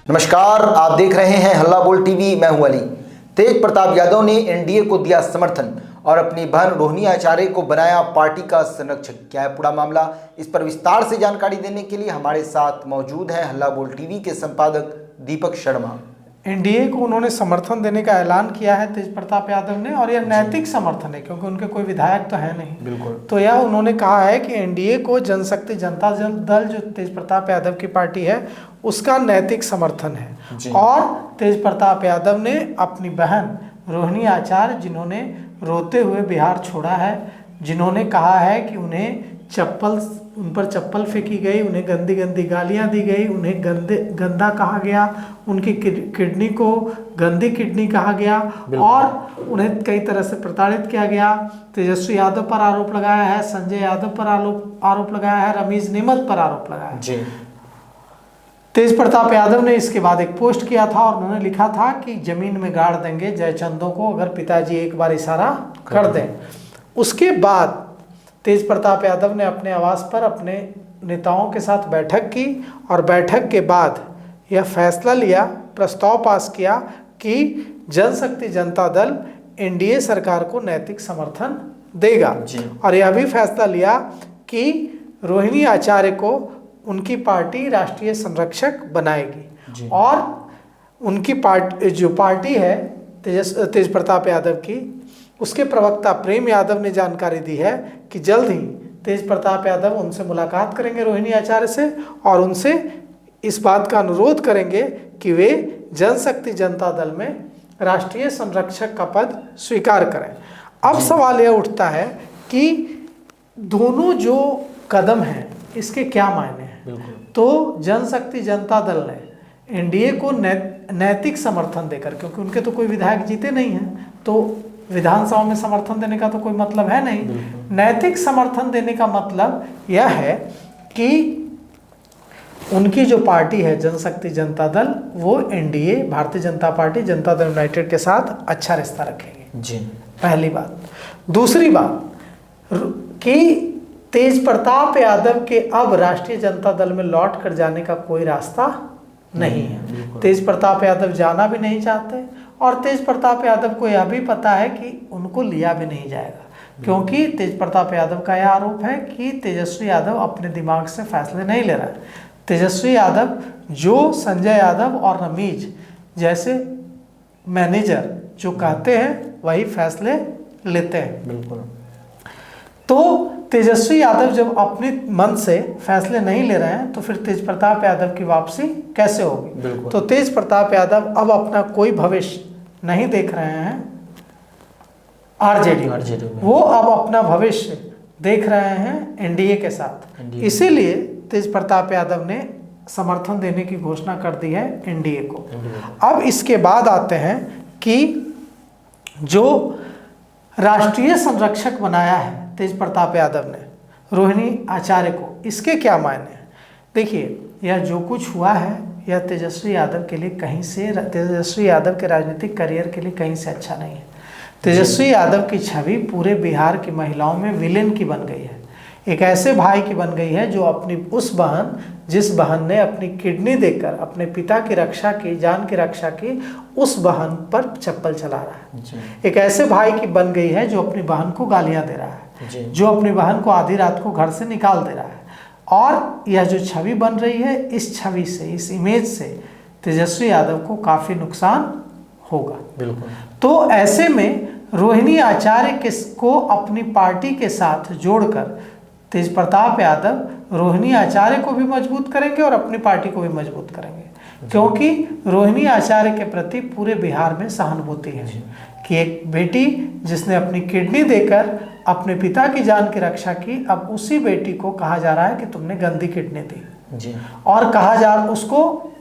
नमस्कार, आप देख रहे हैं हल्ला बोल टीवी। मैं हूं अली। तेज प्रताप यादव ने एनडीए को दिया समर्थन और अपनी बहन रोहिणी आचार्य को बनाया पार्टी का संरक्षक। क्या है पूरा मामला, इस पर विस्तार से जानकारी देने के लिए हमारे साथ मौजूद हैं हल्ला बोल टीवी के संपादक दीपक शर्मा। एनडीए को उन्होंने समर्थन देने का ऐलान किया है तेज प्रताप यादव ने, और यह नैतिक समर्थन है क्योंकि उनके कोई विधायक तो है नहीं। बिल्कुल। तो यह उन्होंने कहा है कि एनडीए को जनशक्ति जनता दल जो तेज प्रताप यादव की पार्टी है उसका नैतिक समर्थन है। और तेज प्रताप यादव ने अपनी बहन रोहिणी आचार्य, जिन्होंने रोते हुए बिहार छोड़ा है, जिन्होंने कहा है कि उन पर चप्पल फेंकी गई, उन्हें गंदी गंदी गालियां दी गई, उन्हें गंदा कहा गया, उनकी किडनी को गंदी किडनी कहा गया और उन्हें कई तरह से प्रताड़ित किया गया। तेजस्वी यादव पर आरोप लगाया है, संजय यादव पर आरोप लगाया है, रमीज नेमत पर आरोप लगाया है। तेज प्रताप यादव ने इसके बाद एक पोस्ट किया था और उन्होंने लिखा था कि जमीन में गाड़ देंगे जयचंदों को अगर पिताजी एक बार इशारा कर दें। उसके बाद तेज प्रताप यादव ने अपने आवास पर अपने नेताओं के साथ बैठक की और बैठक के बाद यह फैसला लिया, प्रस्ताव पास किया कि जनशक्ति जनता दल एनडीए सरकार को नैतिक समर्थन देगा। और यह भी फैसला लिया कि रोहिणी आचार्य को उनकी पार्टी राष्ट्रीय संरक्षक बनाएगी। और उनकी पार्टी है तेज प्रताप यादव की, उसके प्रवक्ता प्रेम यादव ने जानकारी दी है कि जल्द ही तेज प्रताप यादव उनसे मुलाकात करेंगे रोहिणी आचार्य से और उनसे इस बात का अनुरोध करेंगे कि वे जनशक्ति जनता दल में राष्ट्रीय संरक्षक का पद स्वीकार करें। अब सवाल यह उठता है कि दोनों जो कदम हैं इसके क्या मायने हैं। तो जनशक्ति जनता दल ने एनडीए को नैतिक समर्थन देकर, क्योंकि उनके तो कोई विधायक जीते नहीं हैं, तो विधानसभा में समर्थन देने का तो कोई मतलब है नहीं। नैतिक समर्थन देने का मतलब यह है कि उनकी जो पार्टी है जनशक्ति जनता दल, वो NDA Bharatiya Janata party Janata Dal United के साथ अच्छा रिश्ता रखेंगे। पहली बात। दूसरी बात कि तेज प्रताप यादव के अब राष्ट्रीय जनता दल में लौट कर जाने का कोई रास्ता नहीं है। तेज प्रताप यादव जाना भी नहीं चाहते और तेज प्रताप यादव को यह भी पता है कि उनको लिया भी नहीं जाएगा, क्योंकि तेज प्रताप यादव का यह आरोप है कि तेजस्वी यादव अपने दिमाग से फैसले नहीं ले रहा है। तेजस्वी यादव जो संजय यादव और रमीज जैसे मैनेजर जो कहते हैं वही फैसले लेते हैं। बिल्कुल। तो तेजस्वी यादव जब अपने मन से फैसले नहीं ले रहे हैं तो फिर तेज प्रताप यादव की वापसी कैसे होगी। तो तेज प्रताप यादव अब अपना कोई भविष्य नहीं देख रहे हैं आरजेडी में, वो अब अपना भविष्य देख रहे हैं एनडीए के साथ। इसीलिए तेज प्रताप यादव ने समर्थन देने की घोषणा कर दी है एनडीए को। अब इसके बाद आते हैं कि जो राष्ट्रीय संरक्षक बनाया है तेज प्रताप यादव ने रोहिणी आचार्य को, इसके क्या मायने हैं। देखिए, यह जो कुछ हुआ है यह तेजस्वी यादव के लिए तेजस्वी यादव के राजनीतिक करियर के लिए कहीं से अच्छा नहीं है। तेजस्वी यादव की छवि पूरे बिहार की महिलाओं में विलेन की बन गई है, एक ऐसे भाई की बन गई है जो अपनी उस बहन, जिस बहन ने अपनी किडनी देकर अपने पिता की रक्षा की, जान की रक्षा की, उस बहन पर चप्पल चला रहा है। एक ऐसे भाई की बन गई है जो अपनी बहन को गालियां दे रहा है, जो अपनी बहन को आधी रात को घर से निकाल दे रहा है। और यह जो छवि बन रही है, इस छवि से, इस इमेज से तेजस्वी यादव को काफ़ी नुकसान होगा। बिल्कुल। तो ऐसे में रोहिणी आचार्य को अपनी पार्टी के साथ जोड़कर तेज प्रताप यादव रोहिणी आचार्य को भी मजबूत करेंगे और अपनी पार्टी को भी मजबूत करेंगे, क्योंकि रोहिणी आचार्य के प्रति पूरे बिहार में सहानुभूति है कि एक बेटी जिसने अपनी किडनी देकर अपने पिता की जान की रक्षा की, अब उसी बेटी को कहा जा रहा है कि तुमने गंदी किडनी दी और उसको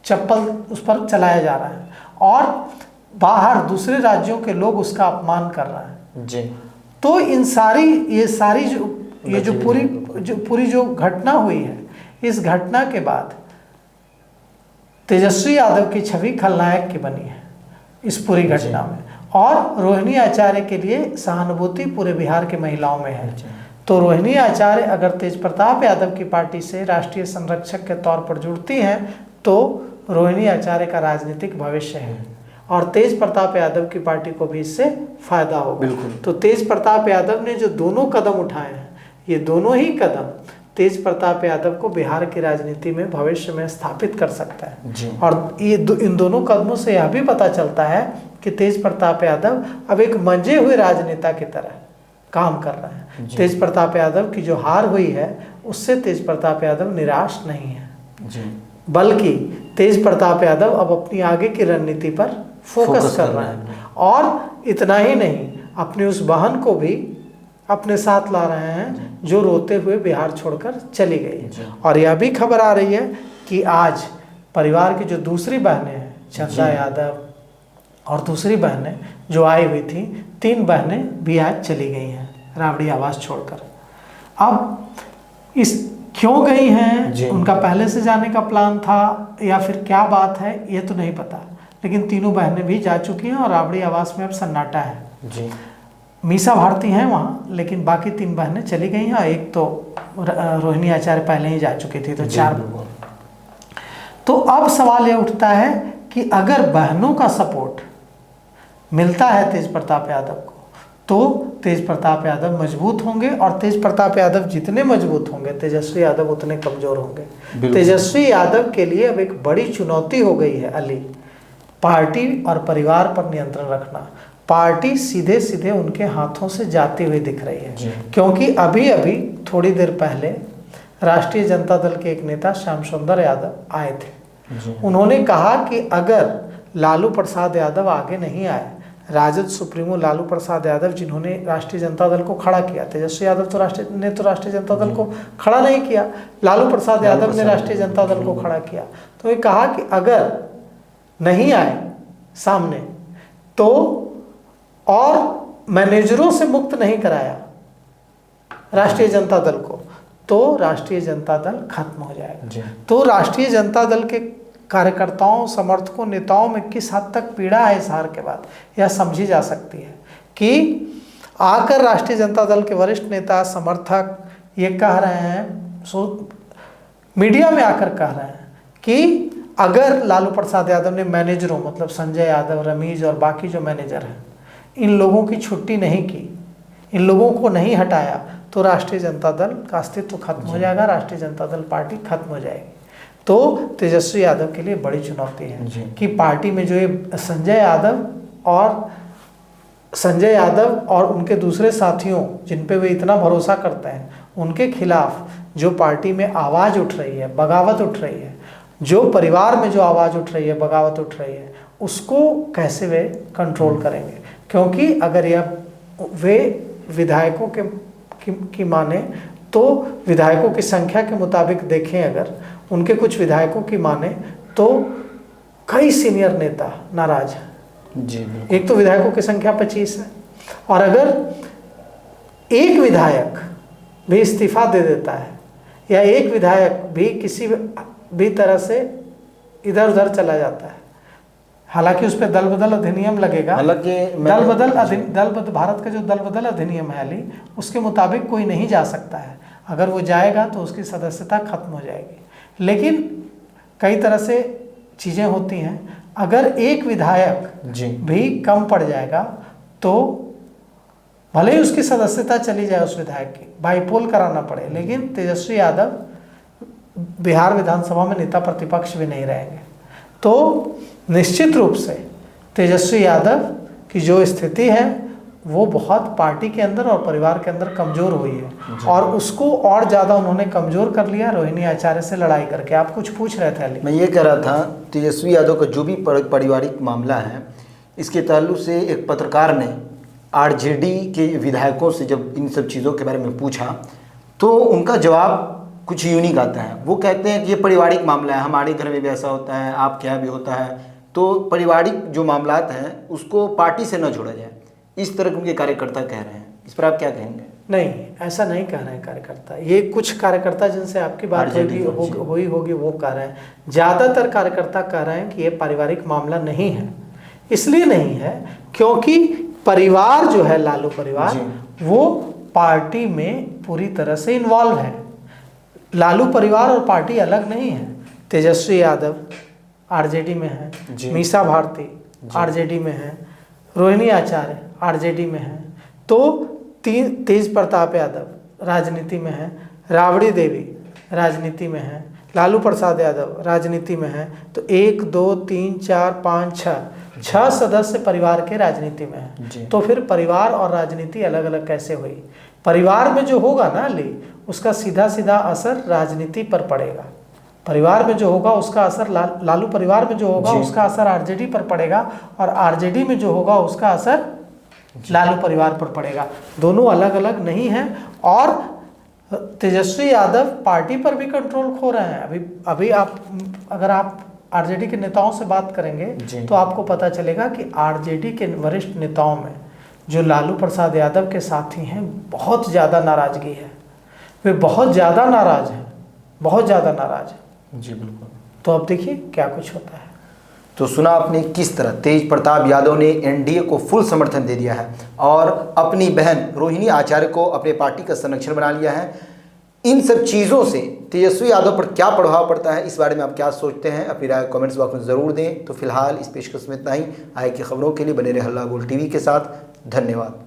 चप्पल उस पर चलाया जा रहा है और बाहर दूसरे राज्यों के लोग उसका अपमान कर रहे हैं। तो ये जो पूरी घटना हुई है, इस घटना के बाद तेजस्वी यादव की छवि खलनायक की बनी है इस पूरी घटना में, और रोहिणी आचार्य के लिए सहानुभूति पूरे बिहार के महिलाओं में है। तो रोहिणी आचार्य अगर तेज प्रताप यादव की पार्टी से राष्ट्रीय संरक्षक के तौर पर जुड़ती हैं तो रोहिणी आचार्य का राजनीतिक भविष्य है और तेज प्रताप यादव की पार्टी को भी इससे फायदा होगा। बिल्कुल। तो तेज प्रताप यादव ने जो दोनों कदम उठाए हैं, ये दोनों ही कदम तेज प्रताप यादव को बिहार की राजनीति में भविष्य में स्थापित कर सकता है जी। और इन दोनों कदमों से यह भी पता चलता है कि तेज प्रताप यादव अब एक मंजे हुए राजनेता की तरह काम कर रहे हैं। तेज प्रताप यादव की जो हार हुई है उससे तेज प्रताप यादव निराश नहीं है जी। बल्कि तेज प्रताप यादव अब अपनी आगे की रणनीति पर फोकस कर रहे हैं और इतना ही नहीं, अपनी उस बहन को भी अपने साथ ला रहे हैं जो रोते हुए बिहार छोड़कर चली गई। और यह भी खबर आ रही है कि आज परिवार की जो दूसरी बहनें हैं, चंदा यादव और दूसरी बहनें जो आई हुई थी, 3 बहनें भी आज चली गई हैं राबड़ी आवास छोड़कर। अब इस क्यों गई हैं, उनका पहले से जाने का प्लान था या फिर क्या बात है ये तो नहीं पता, लेकिन तीनों बहनें भी जा चुकी हैं और राबड़ी आवास में अब सन्नाटा है जी। मीसा भारती हैं वहाँ, लेकिन बाकी 3 बहनें चली गई हैं। एक तो रोहिणी आचार्य पहले ही जा चुकी थी, तो 4। तो अब सवाल ये उठता है कि अगर बहनों का सपोर्ट मिलता है तेज प्रताप यादव को तो तेज प्रताप यादव मजबूत होंगे और तेज प्रताप यादव जितने मजबूत होंगे तेजस्वी यादव उतने कमजोर होंगे। तेजस्वी यादव के लिए अब एक बड़ी चुनौती हो गई है अली, पार्टी और परिवार पर नियंत्रण रखना। पार्टी सीधे सीधे उनके हाथों से जाती हुई दिख रही है, क्योंकि अभी अभी थोड़ी देर पहले राष्ट्रीय जनता दल के एक नेता श्याम सुंदर यादव आए थे। उन्होंने कहा कि अगर लालू प्रसाद यादव आगे नहीं आए, राजद सुप्रीमो लालू प्रसाद यादव जिन्होंने राष्ट्रीय जनता दल को खड़ा किया, तेजस्वी यादव तो राष्ट्रीय जनता दल को खड़ा नहीं किया, लालू प्रसाद यादव ने राष्ट्रीय जनता दल को खड़ा किया। तो ये कहा कि अगर नहीं आए सामने तो और मैनेजरों से मुक्त नहीं कराया राष्ट्रीय जनता दल को तो राष्ट्रीय जनता दल खत्म हो जाएगा। तो राष्ट्रीय जनता दल के कार्यकर्ताओं, समर्थकों, नेताओं में किस हद तक पीड़ा है इस हार के बाद, यह समझी जा सकती है कि आकर राष्ट्रीय जनता दल के वरिष्ठ नेता, समर्थक ये कह रहे हैं, मीडिया में आकर कह रहे हैं कि अगर लालू प्रसाद यादव ने मैनेजरों मतलब संजय यादव, रमीज और बाकी जो मैनेजर हैं, इन लोगों की छुट्टी नहीं की, इन लोगों को नहीं हटाया तो राष्ट्रीय जनता दल का अस्तित्व खत्म हो जाएगा, राष्ट्रीय जनता दल पार्टी खत्म हो जाएगी। तो तेजस्वी यादव के लिए बड़ी चुनौती है कि पार्टी में जो ये संजय यादव और उनके दूसरे साथियों जिन पे वे इतना भरोसा करते हैं, उनके खिलाफ जो पार्टी में आवाज़ उठ रही है, बगावत उठ रही है, जो परिवार में जो आवाज़ उठ रही है, बगावत उठ रही है, उसको कैसे वे कंट्रोल करेंगे। क्योंकि अगर यह वे विधायकों की माने तो विधायकों की संख्या के मुताबिक देखें, अगर उनके कुछ विधायकों की माने तो कई सीनियर नेता नाराज हैं जी। एक तो विधायकों की संख्या 25 है और अगर एक विधायक भी इस्तीफा दे देता है या एक विधायक भी किसी भी तरह से इधर उधर चला जाता है, हालांकि उस पर दल बदल अधिनियम लगेगा, हालांकि भारत का जो दल बदल अधिनियम है अली, उसके मुताबिक कोई नहीं जा सकता है। अगर वो जाएगा तो उसकी सदस्यता खत्म हो जाएगी। लेकिन कई तरह से चीज़ें होती हैं, अगर एक विधायक भी कम पड़ जाएगा तो भले ही उसकी सदस्यता चली जाए उस विधायक की, बाईपोल कराना पड़े, लेकिन तेजस्वी यादव बिहार विधानसभा में नेता प्रतिपक्ष भी नहीं रहेंगे। तो निश्चित रूप से तेजस्वी यादव की जो स्थिति है वो बहुत पार्टी के अंदर और परिवार के अंदर कमज़ोर हुई है और उसको और ज़्यादा उन्होंने कमज़ोर कर लिया रोहिणी आचार्य से लड़ाई करके। आप कुछ पूछ रहे थे अली? मैं ये कह रहा था, तेजस्वी यादव का जो भी पारिवारिक मामला है, इसके ताल्लुक से एक पत्रकार ने आरजेडी के विधायकों से जब इन सब चीज़ों के बारे में पूछा तो उनका जवाब कुछ यूनिक आता है। वो कहते हैं कि ये पारिवारिक मामला है, हमारे घर में भी ऐसा होता है, आपके यहाँ भी होता है, तो पारिवारिक जो मामलात हैं उसको पार्टी से न जोड़ा जाए, इस तरह के उनके कार्यकर्ता कह रहे हैं। इस पर आप क्या कहेंगे? नहीं, ऐसा नहीं कह रहे हैं कार्यकर्ता। ये कुछ कार्यकर्ता जिनसे आपकी बात हुई होगी वो कह रहे हैं। ज़्यादातर कार्यकर्ता कह रहे हैं कि ये पारिवारिक मामला नहीं है। इसलिए नहीं है क्योंकि परिवार जो है, लालू परिवार, वो पार्टी में पूरी तरह से इन्वॉल्व है। लालू परिवार और पार्टी अलग नहीं है। तेजस्वी यादव आरजेडी में है, जी। मीसा भारती आरजेडी में है, रोहिणी आचार्य आरजेडी में है, तो तेज प्रताप यादव राजनीति में है, राबड़ी देवी राजनीति में है, लालू प्रसाद यादव राजनीति में है, तो 1 2 3 4 5 6 सदस्य परिवार के राजनीति में है। तो फिर परिवार और राजनीति अलग अलग कैसे हुई? परिवार में जो होगा ना उसका सीधा सीधा असर राजनीति पर पड़ेगा। परिवार में जो होगा उसका असर लालू परिवार में जो होगा उसका असर आरजेडी पर पड़ेगा, और आरजेडी में जो होगा उसका असर लालू परिवार पर पड़ेगा। दोनों अलग अलग नहीं हैं, और तेजस्वी यादव पार्टी पर भी कंट्रोल खो रहे हैं। अभी अगर आप आरजेडी के नेताओं से बात करेंगे तो आपको पता चलेगा कि आरजेडी के वरिष्ठ नेताओं में जो लालू प्रसाद यादव के साथी हैं बहुत ज़्यादा नाराज़गी है, वे बहुत ज़्यादा नाराज़ हैं, बहुत ज़्यादा नाराज़ हैं। जी बिल्कुल। तो अब देखिए क्या कुछ होता है। तो सुना आपने किस तरह तेज प्रताप यादव ने एनडीए को फुल समर्थन दे दिया है और अपनी बहन रोहिणी आचार्य को अपने पार्टी का संरक्षण बना लिया है। इन सब चीज़ों से तेजस्वी यादव पर क्या प्रभाव पड़ता है, इस बारे में आप क्या सोचते हैं? अपनी राय कमेंट्स बॉक्स में ज़रूर दें। तो फिलहाल इस पेशकश में इतना ही। आगे की खबरों के लिए बने रहे हल्ला बोल टीवी के साथ। धन्यवाद।